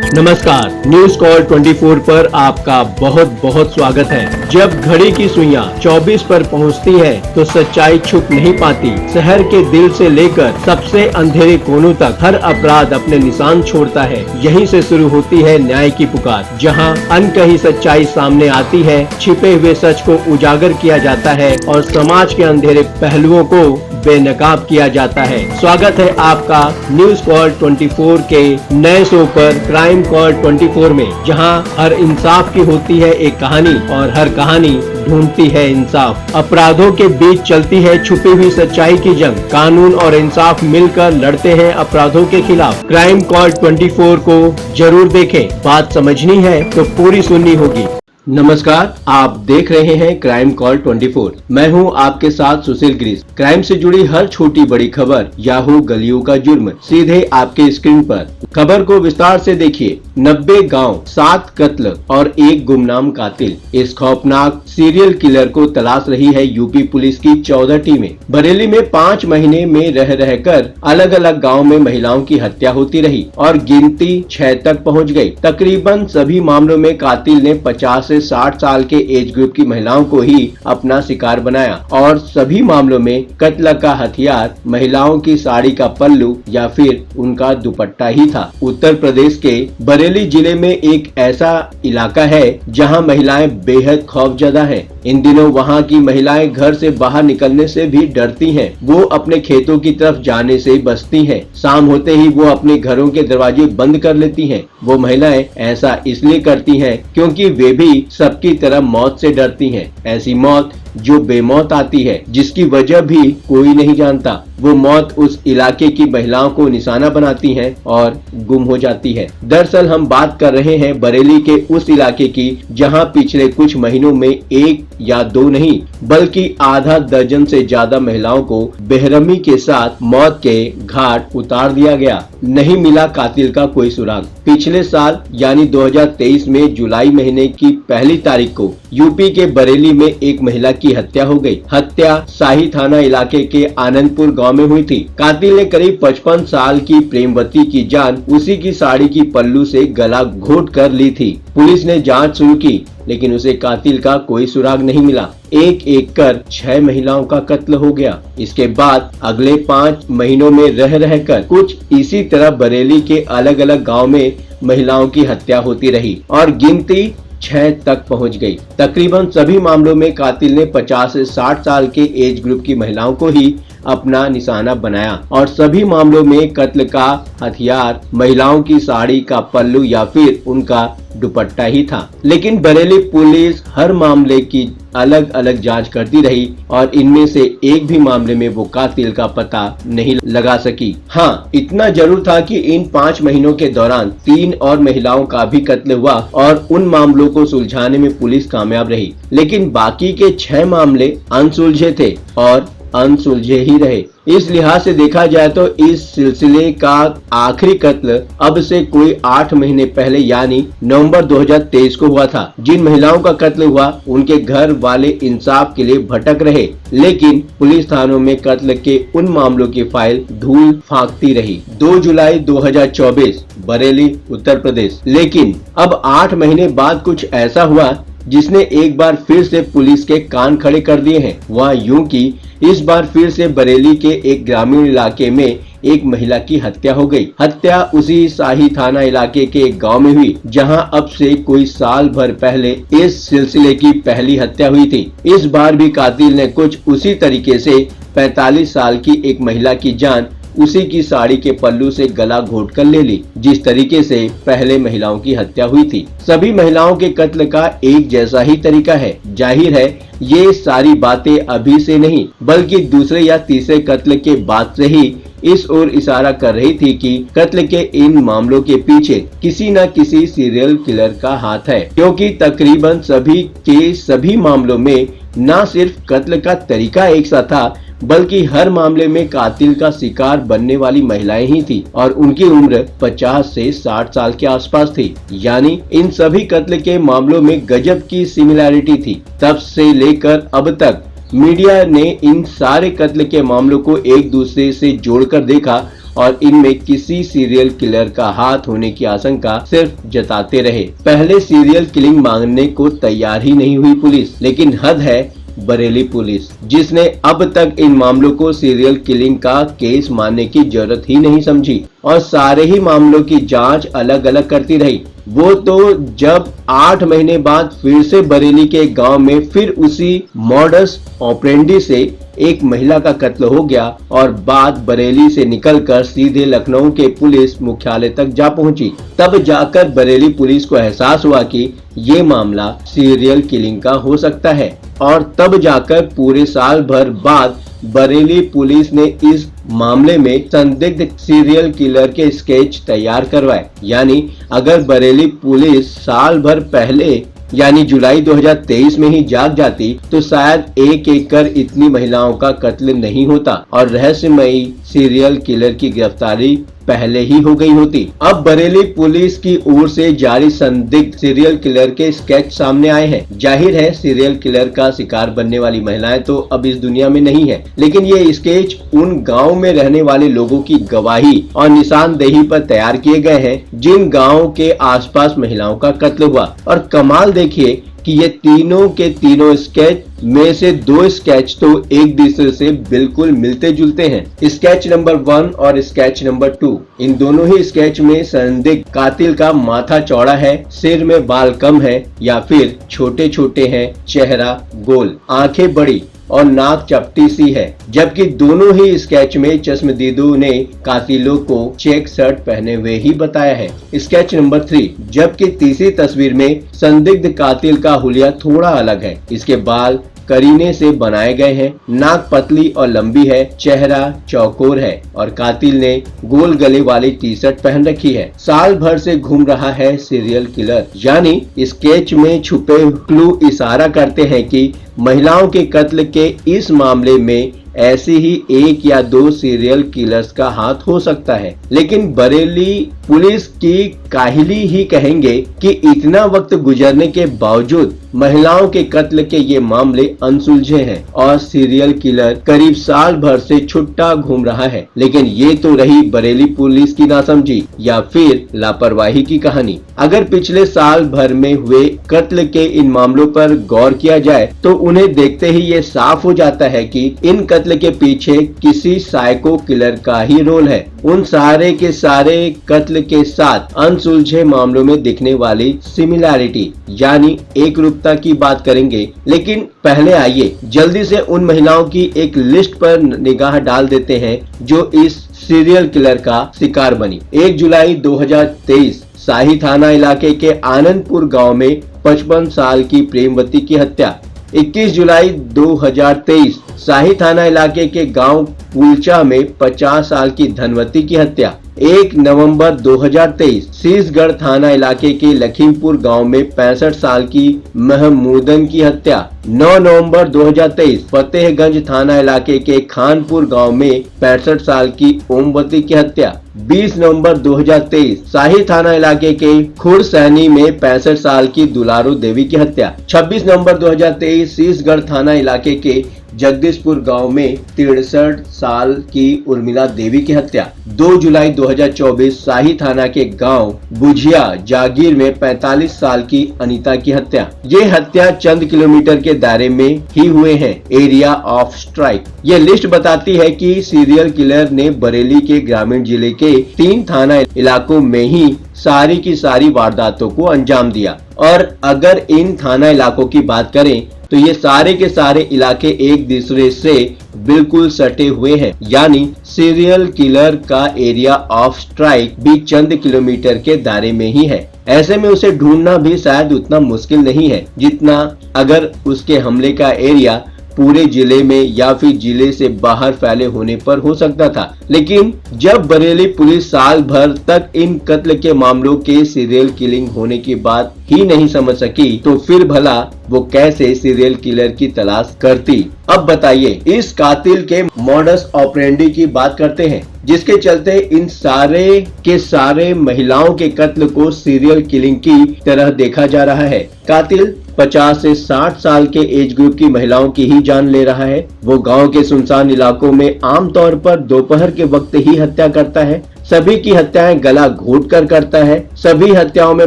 नमस्कार, news call 24 पर आपका बहुत बहुत स्वागत है। जब घड़ी की सुइयां 24 पर पहुंचती है तो सच्चाई छुप नहीं पाती। शहर के दिल से लेकर सबसे अंधेरे कोनों तक हर अपराध अपने निशान छोड़ता है। यहीं से शुरू होती है न्याय की पुकार, जहां अनकही सच्चाई सामने आती है, छिपे हुए सच को उजागर किया जाता है और समाज के अंधेरे पहलुओं को बेनकाब किया जाता है। स्वागत है आपका न्यूज कॉल 24 के नए शो पर क्राइम कॉल 24 में, जहां हर इंसाफ की होती है एक कहानी और हर कहानी ढूंढती है इंसाफ। अपराधों के बीच चलती है छुपी हुई सच्चाई की जंग। कानून और इंसाफ मिलकर लड़ते हैं अपराधों के खिलाफ। क्राइम कॉल 24 को जरूर देखें। बात समझनी है तो पूरी सुननी होगी। नमस्कार, आप देख रहे हैं क्राइम कॉल 24। मैं हूं आपके साथ सुशील ग्रीस। क्राइम से जुड़ी हर छोटी बड़ी खबर या हो गलियों का जुर्म सीधे आपके स्क्रीन पर। खबर को विस्तार से देखिए। 90 गांव, 7 कत्ल और 1 गुमनाम कातिल। इस खौफनाक सीरियल किलर को तलाश रही है यूपी पुलिस की 14 टीमें। बरेली में 5 महीने में रह रहकर अलग अलग गाँव में महिलाओं की हत्या होती रही और गिनती 6 तक पहुँच गयी। तकरीबन सभी मामलों में कातिल ने 50 से 60 साल के एज ग्रुप की महिलाओं को ही अपना शिकार बनाया और सभी मामलों में कत्ल का हथियार महिलाओं की साड़ी का पल्लू या फिर उनका दुपट्टा ही था। उत्तर प्रदेश के बरेली जिले में एक ऐसा इलाका है जहां महिलाएं बेहद खौफजदा हैं। इन दिनों वहां की महिलाएं घर से बाहर निकलने से भी डरती हैं। वो अपने खेतों की तरफ जाने से बचती हैं। शाम होते ही वो अपने घरों के दरवाजे बंद कर लेती हैं। वो महिलाएं ऐसा इसलिए करती हैं क्योंकि वे भी सबकी तरह मौत से डरती हैं। ऐसी मौत जो बेमौत आती है, जिसकी वजह भी कोई नहीं जानता। वो मौत उस इलाके की महिलाओं को निशाना बनाती है और गुम हो जाती है। दरअसल हम बात कर रहे हैं बरेली के उस इलाके की जहां पिछले कुछ महीनों में 1 या 2 नहीं बल्कि आधा दर्जन से ज्यादा महिलाओं को बेरहमी के साथ मौत के घाट उतार दिया गया। नहीं मिला कातिल का कोई सुराग। पिछले साल यानी 2023 में जुलाई महीने की 1 तारीख को यूपी के बरेली में एक महिला की हत्या हो गई। हत्या शाही थाना इलाके के आनंदपुर गांव में हुई थी। कातिल ने करीब 55 साल की प्रेमवती की जान उसी की साड़ी की पल्लू से गला घोट कर ली थी। पुलिस ने जांच शुरू की, लेकिन उसे कातिल का कोई सुराग नहीं मिला। एक एक कर 6 महिलाओं का कत्ल हो गया। इसके बाद अगले 5 महीनों में रह रहकर कुछ इसी तरह बरेली के अलग अलग गांव में महिलाओं की हत्या होती रही और गिनती 6 तक पहुंच गई। तकरीबन सभी मामलों में कातिल ने 50 से 60 साल के एज ग्रुप की महिलाओं को ही अपना निशाना बनाया और सभी मामलों में कत्ल का हथियार महिलाओं की साड़ी का पल्लू या फिर उनका दुपट्टा ही था। लेकिन बरेली पुलिस हर मामले की अलग अलग जांच करती रही और इनमें से एक भी मामले में वो कातिल का पता नहीं लगा सकी। हाँ, इतना जरूर था कि इन 5 महीनों के दौरान 3 और महिलाओं का भी कत्ल हुआ और उन मामलों को सुलझाने में पुलिस कामयाब रही। लेकिन बाकी के 6 मामले अनसुलझे थे और अनसुलझे ही रहे। इस लिहाज से देखा जाए तो इस सिलसिले का आखिरी कत्ल अब से कोई 8 महीने पहले यानी नवंबर 2023 को हुआ था। जिन महिलाओं का कत्ल हुआ उनके घर वाले इंसाफ के लिए भटक रहे, लेकिन पुलिस थानों में कत्ल के उन मामलों की फाइल धूल फांकती रही। 2 जुलाई 2024 बरेली उत्तर प्रदेश। लेकिन अब 8 महीने बाद कुछ ऐसा हुआ जिसने एक बार फिर से पुलिस के कान खड़े कर दिए हैं। वह यूं कि इस बार फिर से बरेली के एक ग्रामीण इलाके में एक महिला की हत्या हो गई। हत्या उसी शाही थाना इलाके के एक गांव में हुई जहां अब से कोई साल भर पहले इस सिलसिले की पहली हत्या हुई थी। इस बार भी कातिल ने कुछ उसी तरीके से 45 साल की एक महिला की जान उसी की साड़ी के पल्लू से गला घोट कर ले ली, जिस तरीके से पहले महिलाओं की हत्या हुई थी। सभी महिलाओं के कत्ल का एक जैसा ही तरीका है। जाहिर है ये सारी बातें अभी से नहीं बल्कि दूसरे या तीसरे कत्ल के बाद से ही इस ओर इशारा कर रही थी कि कत्ल के इन मामलों के पीछे किसी न किसी सीरियल किलर का हाथ है, क्योंकि तकरीबन सभी के सभी मामलों में न सिर्फ कत्ल का तरीका एक सा था बल्कि हर मामले में कातिल का शिकार बनने वाली महिलाएं ही थी और उनकी उम्र 50 से 60 साल के आसपास थी। यानी इन सभी कत्ल के मामलों में गजब की सिमिलैरिटी थी। तब से लेकर अब तक मीडिया ने इन सारे कत्ल के मामलों को एक दूसरे से जोड़कर देखा और इनमें किसी सीरियल किलर का हाथ होने की आशंका सिर्फ जताते रहे। पहले सीरियल किलिंग मांगने को तैयार ही नहीं हुई पुलिस, लेकिन हद है बरेली पुलिस, जिसने अब तक इन मामलों को सीरियल किलिंग का केस मानने की जरूरत ही नहीं समझी और सारे ही मामलों की जांच अलग अलग करती रही। वो तो जब 8 महीने बाद फिर से बरेली के गांव में फिर उसी मॉडस ऑपरेंडी से एक महिला का कत्ल हो गया और बात बरेली से निकलकर सीधे लखनऊ के पुलिस मुख्यालय तक जा पहुंची, तब जाकर बरेली पुलिस को एहसास हुआ कि ये मामला सीरियल किलिंग का हो सकता है और तब जाकर पूरे साल भर बाद बरेली पुलिस ने इस मामले में संदिग्ध सीरियल किलर के स्केच तैयार करवाए। यानी अगर बरेली पुलिस साल भर पहले यानी जुलाई 2023 में ही जाग जाती तो शायद एक एक कर इतनी महिलाओं का कत्ल नहीं होता और रहस्यमयी सीरियल किलर की गिरफ्तारी पहले ही हो गई होती। अब बरेली पुलिस की ओर से जारी संदिग्ध सीरियल किलर के स्केच सामने आए हैं। जाहिर है सीरियल किलर का शिकार बनने वाली महिलाएं तो अब इस दुनिया में नहीं है, लेकिन ये स्केच उन गांव में रहने वाले लोगों की गवाही और निशानदेही पर तैयार किए गए हैं जिन गाँव के आसपास महिलाओं का कत्ल हुआ। और कमाल देखिए कि ये तीनों के तीनों स्केच में से 2 स्केच तो एक दूसरे से बिल्कुल मिलते जुलते हैं। स्केच नंबर 1 और स्केच नंबर 2, इन दोनों ही स्केच में संदिग्ध कातिल का माथा चौड़ा है, सिर में बाल कम है या फिर छोटे छोटे हैं, चेहरा गोल, आंखें बड़ी और नाक चपटी सी है। जबकि दोनों ही स्केच में चश्मदीदों ने कातिलों को चेक शर्ट पहने हुए ही बताया है। स्केच नंबर 3, जबकि तीसरी तस्वीर में संदिग्ध कातिल का हुलिया थोड़ा अलग है। इसके बाल करीने से बनाए गए हैं, नाक पतली और लंबी है, चेहरा चौकोर है और कातिल ने गोल गले वाली टी शर्ट पहन रखी है। साल भर से घूम रहा है सीरियल किलर। यानी स्केच में छुपे क्लू इशारा करते हैं कि महिलाओं के कत्ल के इस मामले में ऐसी ही 1 या 2 सीरियल किलर्स का हाथ हो सकता है। लेकिन बरेली पुलिस की काहिली ही कहेंगे कि इतना वक्त गुजरने के बावजूद महिलाओं के कत्ल के ये मामले अनसुलझे हैं और सीरियल किलर करीब साल भर से छुट्टा घूम रहा है। लेकिन ये तो रही बरेली पुलिस की नासमझी या फिर लापरवाही की कहानी। अगर पिछले साल भर में हुए कत्ल के इन मामलों पर गौर किया जाए तो उन्हें देखते ही ये साफ हो जाता है कि इन कत्ल के पीछे किसी साइको किलर का ही रोल है। उन सारे के सारे कत्ल के साथ अनसुलझे मामलों में दिखने वाली सिमिलैरिटी यानी एक रूपता की बात करेंगे। लेकिन पहले आइए जल्दी से उन महिलाओं की एक लिस्ट पर निगाह डाल देते हैं जो इस सीरियल किलर का शिकार बनी। 1 जुलाई 2023 शाही थाना इलाके के आनंदपुर गांव में 55 साल की प्रेमवती की हत्या। 21 जुलाई 2023 शाही थाना इलाके के गांव पुलचा में 50 साल की धनवती की हत्या। 1 नवंबर 2023 शीशगढ़ थाना इलाके के लखीमपुर गांव में 65 साल की महमूदन की हत्या। 9 नवंबर 2023 फतेहगंज थाना इलाके के खानपुर गांव में 65 साल की ओमवती की हत्या। 20 नवंबर 2023 शाही थाना इलाके के खुरसैनी में 65 साल की दुलारू देवी की हत्या। 26 नवंबर 2023 शीशगढ़ थाना इलाके के जगदीशपुर गांव में 63 साल की उर्मिला देवी की हत्या। 2 जुलाई 2024 शाही थाना के गांव बुझिया जागीर में 45 साल की अनीता की हत्या। ये हत्या चंद किलोमीटर के दायरे में ही हुए हैं, एरिया ऑफ स्ट्राइक। ये लिस्ट बताती है कि सीरियल किलर ने बरेली के ग्रामीण जिले के 3 थाना इलाकों में ही सारी की सारी वारदातों को अंजाम दिया। और अगर इन थाना इलाकों की बात करें तो ये सारे के सारे इलाके एक दूसरे से बिल्कुल सटे हुए हैं। यानी सीरियल किलर का एरिया ऑफ स्ट्राइक भी चंद किलोमीटर के दायरे में ही है। ऐसे में उसे ढूंढना भी शायद उतना मुश्किल नहीं है जितना अगर उसके हमले का एरिया पूरे जिले में या फिर जिले से बाहर फैले होने पर हो सकता था। लेकिन जब बरेली पुलिस साल भर तक इन कत्ल के मामलों के सीरियल किलिंग होने की बात ही नहीं समझ सकी तो फिर भला वो कैसे सीरियल किलर की तलाश करती। अब बताइए, इस कातिल के मॉडस ऑपरेंडी की बात करते हैं, जिसके चलते इन सारे के सारे महिलाओं के कत्ल को सीरियल किलिंग की तरह देखा जा रहा है। कातिल 50 से 60 साल के एज ग्रुप की महिलाओं की ही जान ले रहा है। वो गांव के सुनसान इलाकों में आमतौर पर दोपहर के वक्त ही हत्या करता है। सभी की हत्याएं गला घोट कर करता है। सभी हत्याओं में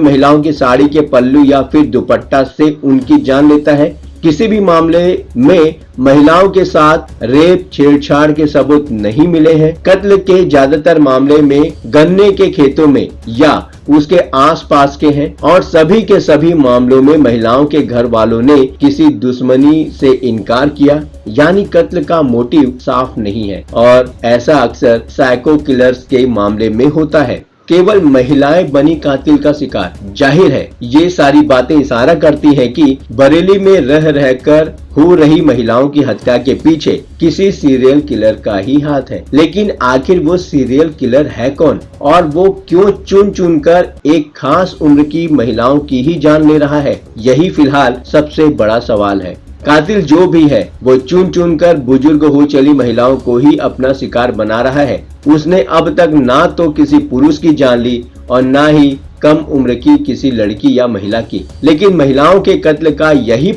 महिलाओं की साड़ी के पल्लू या फिर दुपट्टा से उनकी जान लेता है। किसी भी मामले में महिलाओं के साथ रेप छेड़छाड़ के सबूत नहीं मिले हैं। कत्ल के ज्यादातर मामले में गन्ने के खेतों में या उसके आसपास के हैं और सभी के सभी मामलों में महिलाओं के घर वालों ने किसी दुश्मनी से इनकार किया, यानी कत्ल का मोटिव साफ नहीं है। और ऐसा अक्सर साइको किलर्स के मामले में होता है। केवल महिलाएं बनी कातिल का शिकार। जाहिर है ये सारी बातें इशारा करती हैं कि बरेली में रह रहकर हो रही महिलाओं की हत्या के पीछे किसी सीरियल किलर का ही हाथ है। लेकिन आखिर वो सीरियल किलर है कौन और वो क्यों चुन चुन कर एक खास उम्र की महिलाओं की ही जान ले रहा है? यही फिलहाल सबसे बड़ा सवाल है। कातिल जो भी है वो चुन चुन कर बुजुर्ग हो चली महिलाओं को ही अपना शिकार बना रहा है। उसने अब तक ना तो किसी पुरुष की जान ली और ना ही कम उम्र की किसी लड़की या महिला की। लेकिन महिलाओं के कत्ल का यही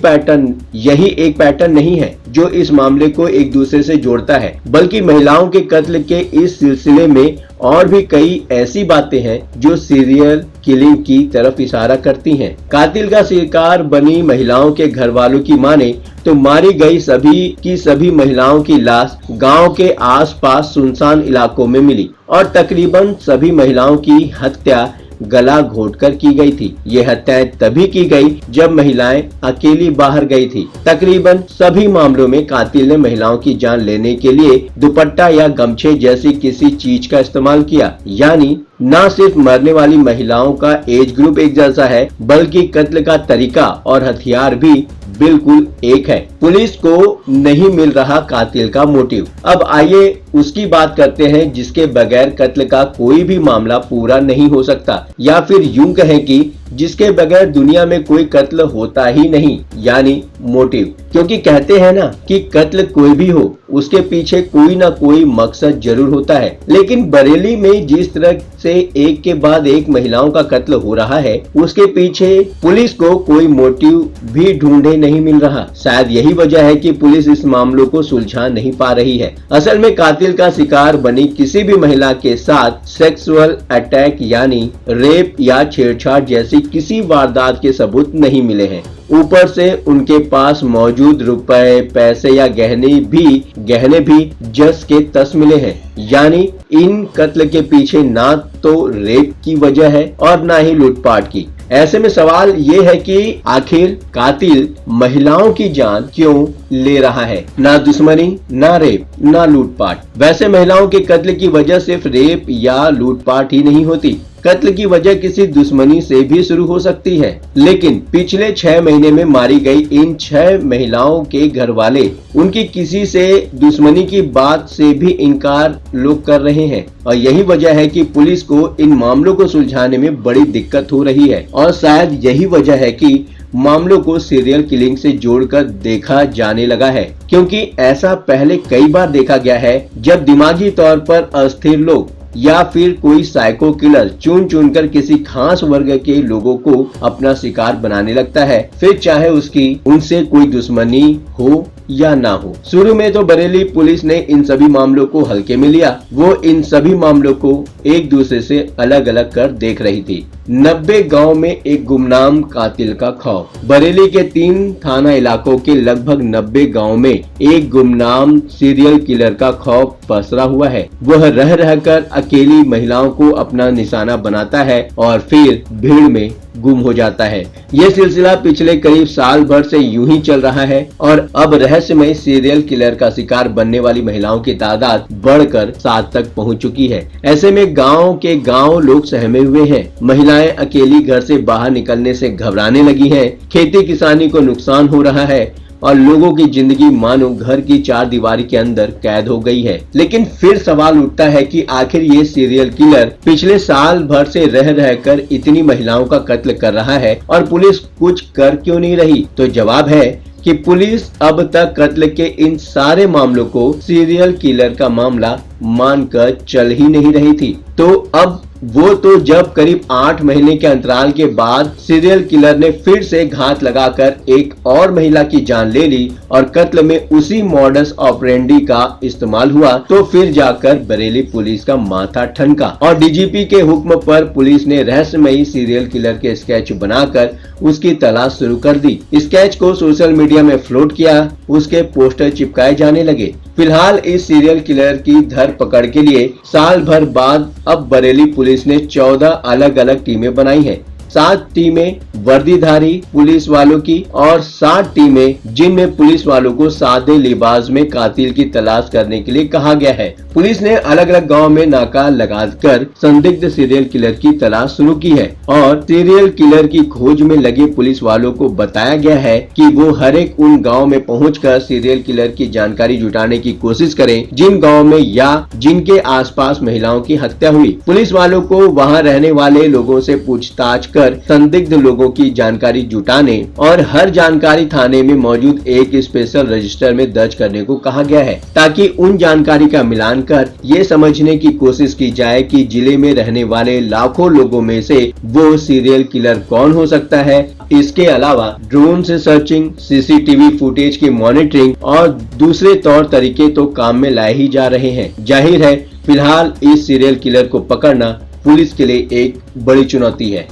एक पैटर्न नहीं है जो इस मामले को एक दूसरे से जोड़ता है, बल्कि महिलाओं के कत्ल के इस सिलसिले में और भी कई ऐसी बातें हैं जो सीरियल किलिंग की तरफ इशारा करती हैं। कातिल का शिकार बनी महिलाओं के घर वालों की माने तो मारी गई सभी की सभी महिलाओं की लाश गांव के आसपास सुनसान इलाकों में मिली और तकरीबन सभी महिलाओं की हत्या गला घोटकर की गई थी। ये हत्याएं तभी की गई जब महिलाएं अकेली बाहर गई थी। तकरीबन सभी मामलों में कातिल ने महिलाओं की जान लेने के लिए दुपट्टा या गमछे जैसी किसी चीज का इस्तेमाल किया। यानी न सिर्फ मरने वाली महिलाओं का एज ग्रुप एक जैसा है, बल्कि कत्ल का तरीका और हथियार भी बिल्कुल एक है। पुलिस को नहीं मिल रहा कातिल का मोटिव। अब आइए उसकी बात करते हैं जिसके बगैर कत्ल का कोई भी मामला पूरा नहीं हो सकता, या फिर यूं कहें कि जिसके बगैर दुनिया में कोई कत्ल होता ही नहीं, यानी मोटिव। क्योंकि कहते हैं ना कि कत्ल कोई भी हो उसके पीछे कोई ना कोई मकसद जरूर होता है। लेकिन बरेली में जिस तरह से एक के बाद एक महिलाओं का कत्ल हो रहा है, उसके पीछे पुलिस को कोई मोटिव भी ढूंढे नहीं मिल रहा। शायद यही वजह है कि पुलिस इस मामलों को सुलझा नहीं पा रही है। असल में कातिल का शिकार बनी किसी भी महिला के साथ सेक्सुअल अटैक यानी रेप या छेड़छाड़ जैसी किसी वारदात के सबूत नहीं मिले हैं। ऊपर से उनके पास मौजूद रुपए, पैसे या गहने भी जस के तस मिले हैं। यानी इन कत्ल के पीछे ना तो रेप की वजह है और ना ही लूटपाट की। ऐसे में सवाल ये है कि आखिर कातिल महिलाओं की जान क्यों ले रहा है? ना दुश्मनी, ना रेप, ना लूटपाट। वैसे महिलाओं के कत्ल की वजह सिर्फ रेप या लूटपाट ही नहीं होती। कत्ल की वजह किसी दुश्मनी से भी शुरू हो सकती है। लेकिन पिछले 6 महीने में मारी गई इन 6 महिलाओं के घर वाले उनकी किसी से दुश्मनी की बात से भी इनकार लोग कर रहे हैं और यही वजह है कि पुलिस को इन मामलों को सुलझाने में बड़ी दिक्कत हो रही है। और शायद यही वजह है कि मामलों को सीरियल किलिंग से जोड़कर देखा जाने लगा है, क्योंकि ऐसा पहले कई बार देखा गया है जब दिमागी तौर पर अस्थिर लोग या फिर कोई साइको किलर चुन चुनकर किसी खास वर्ग के लोगों को अपना शिकार बनाने लगता है, फिर चाहे उसकी उनसे कोई दुश्मनी हो या ना हो। शुरू में तो बरेली पुलिस ने इन सभी मामलों को हल्के में लिया। वो इन सभी मामलों को एक दूसरे से अलग अलग कर देख रही थी। 90 गांव में एक गुमनाम कातिल का खौफ। बरेली के 3 थाना इलाकों के लगभग 90 गांव में एक गुमनाम सीरियल किलर का खौफ पसरा हुआ है। वह रह रहकर अकेली महिलाओं को अपना निशाना बनाता है और फिर भीड़ में गुम हो जाता है। ये सिलसिला पिछले करीब साल भर से यूं ही चल रहा है और अब रहस्यमय सीरियल किलर का शिकार बनने वाली महिलाओं की तादाद बढ़कर 7 तक पहुंच चुकी है। ऐसे में गांव के गांव लोग सहमे हुए हैं। महिलाएं अकेली घर से बाहर निकलने से घबराने लगी हैं। खेती किसानी को नुकसान हो रहा है और लोगों की जिंदगी मानो घर की 4 दीवारी के अंदर कैद हो गई है। लेकिन फिर सवाल उठता है कि आखिर ये सीरियल किलर पिछले साल भर से रह रहकर इतनी महिलाओं का कत्ल कर रहा है और पुलिस कुछ कर क्यों नहीं रही? तो जवाब है कि पुलिस अब तक कत्ल के इन सारे मामलों को सीरियल किलर का मामला मानकर चल ही नहीं रही थी। तो अब वो तो जब करीब 8 महीने के अंतराल के बाद सीरियल किलर ने फिर से घात लगाकर एक और महिला की जान ले ली और कत्ल में उसी मॉडस ऑपरेंडी का इस्तेमाल हुआ, तो फिर जाकर बरेली पुलिस का माथा ठनका और डीजीपी के हुक्म पर पुलिस ने रहस्यमयी सीरियल किलर के स्केच बनाकर उसकी तलाश शुरू कर दी। स्केच को सोशल मीडिया में फ्लोट किया, उसके पोस्टर चिपकाए जाने लगे। फिलहाल इस सीरियल किलर की धरपकड़ के लिए साल भर बाद अब बरेली पुलिस ने 14 अलग अलग टीमें बनाई हैं। 7 टीमें वर्दीधारी पुलिस वालों की और 7 टीमें जिनमें पुलिस वालों को सादे लिबास में कातिल की तलाश करने के लिए कहा गया है। पुलिस ने अलग अलग गांव में नाका लगाकर संदिग्ध सीरियल किलर की तलाश शुरू की है और सीरियल किलर की खोज में लगे पुलिस वालों को बताया गया है कि वो हर एक उन गाँव में पहुंचकर सीरियल किलर की जानकारी जुटाने की कोशिश करें जिन गाँव में या जिनके आसपास महिलाओं की हत्या हुई। पुलिस वालों को वहां रहने वाले लोगों से पूछताछ कर संदिग्ध लोगों की जानकारी जुटाने और हर जानकारी थाने में मौजूद एक स्पेशल रजिस्टर में दर्ज करने को कहा गया है, ताकि उन जानकारी का मिलान कर ये समझने की कोशिश की जाए कि जिले में रहने वाले लाखों लोगों में से वो सीरियल किलर कौन हो सकता है। इसके अलावा ड्रोन से सर्चिंग, सीसीटीवी फुटेज की मॉनिटरिंग और दूसरे तौर तरीके तो काम में लाए ही जा रहे हैं। जाहिर है फिलहाल इस सीरियल किलर को पकड़ना पुलिस के लिए एक बड़ी चुनौती है।